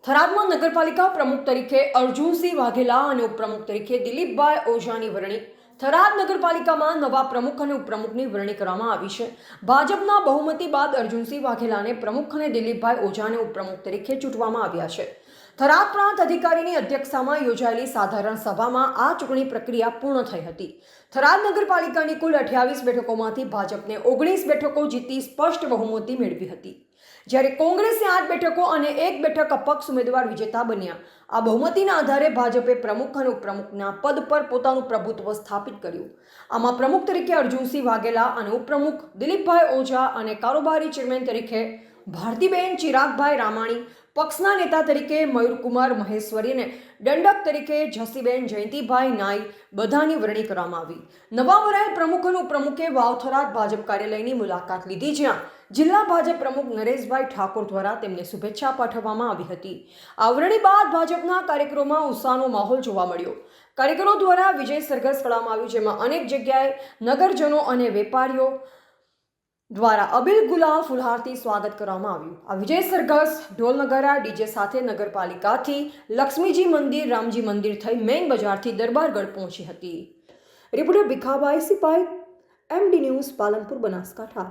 થરાદમાં નગરપાલિકા પ્રમુખ તરીકે અર્જુનસિંહ વાઘેલા અને ઉપપ્રમુખ તરીકે દિલીપભાઈ ઓઝાની વરણી. થરાદ નગરપાલિકામાં નવા પ્રમુખ અને ઉપપ્રમુખની વરણી કરવામાં આવી છે. ભાજપના બહુમતી બાદ અર્જુનસિંહ વાઘેલાને પ્રમુખ અને દિલીપભાઈ ઓઝાને ઉપપ્રમુખ તરીકે ચૂંટવામાં આવ્યા છે. થરાદ પ્રાંત અધિકારીની અધ્યક્ષતામાં યોજાયેલી સાધારણ સભામાં આ ચૂંટણી પ્રક્રિયા પૂર્ણ થઈ હતી. થરાદ નગરપાલિકાની કુલ 28 બેઠકોમાંથી ભાજપને 19 બેઠકો જીતી સ્પષ્ટ બહુમતી મેળવી હતી, જ્યારે કોંગ્રેસે 8 બેઠકો અને 1 બેઠક અપક્ષ ઉમેદવાર વિજેતા બન્યા. આ બહુમતીના આધારે ભાજપે પ્રમુખ અને ઉપપ્રમુખના પદ પર પોતાનું પ્રભુત્વ સ્થાપિત કર્યું. આમાં પ્રમુખ તરીકે અર્જુનસિંહ વાઘેલા અને ઉપપ્રમુખ દિલીપભાઈ ઓઝા અને કારોબારી ચેરમેન તરીકે ભારતીબેન ચિરાગભાઈ રામાણી, પક્ષના નેતા તરીકે મયુરકુમાર મહેશ્વરી અને દંડક તરીકે જસીબેન જયંતિભાઈ નાઈ બધાની વરણી કરવામાં આવી. નવા વરાયેલ પ્રમુખ અને ઉપપ્રમુખે વાવ-થરાદ ભાજપ કાર્યાલયની મુલાકાત લીધી, જ્યાં જિલ્લા ભાજપ પ્રમુખ નરેશભાઈ ઠાકોર દ્વારા તેમને શુભેચ્છા પાઠવવામાં આવી હતી. આ વરણી બાદ ભાજપના કાર્યક્રમોમાં ઉત્સાહનો માહોલ જોવા મળ્યો. કાર્યકરો દ્વારા વિજય સરઘસ કરવામાં આવ્યું, જેમાં અનેક જગ્યાએ નગરજનો અને વેપારીઓ દ્વારા અબીલ ગુલાલ ફુલહારથી સ્વાગત કરવામાં આવ્યું. આ વિજય સરઘસ ઢોલ નગારા ડીજે સાથે નગરપાલિકાથી લક્ષ્મીજી મંદિર, રામજી મંદિર થઈ મેઇન બજારથી દરબારગઢ પહોંચી હતી. Reporter Bhikhabhai Sipai, MD news, Palanpur, Banaskantha.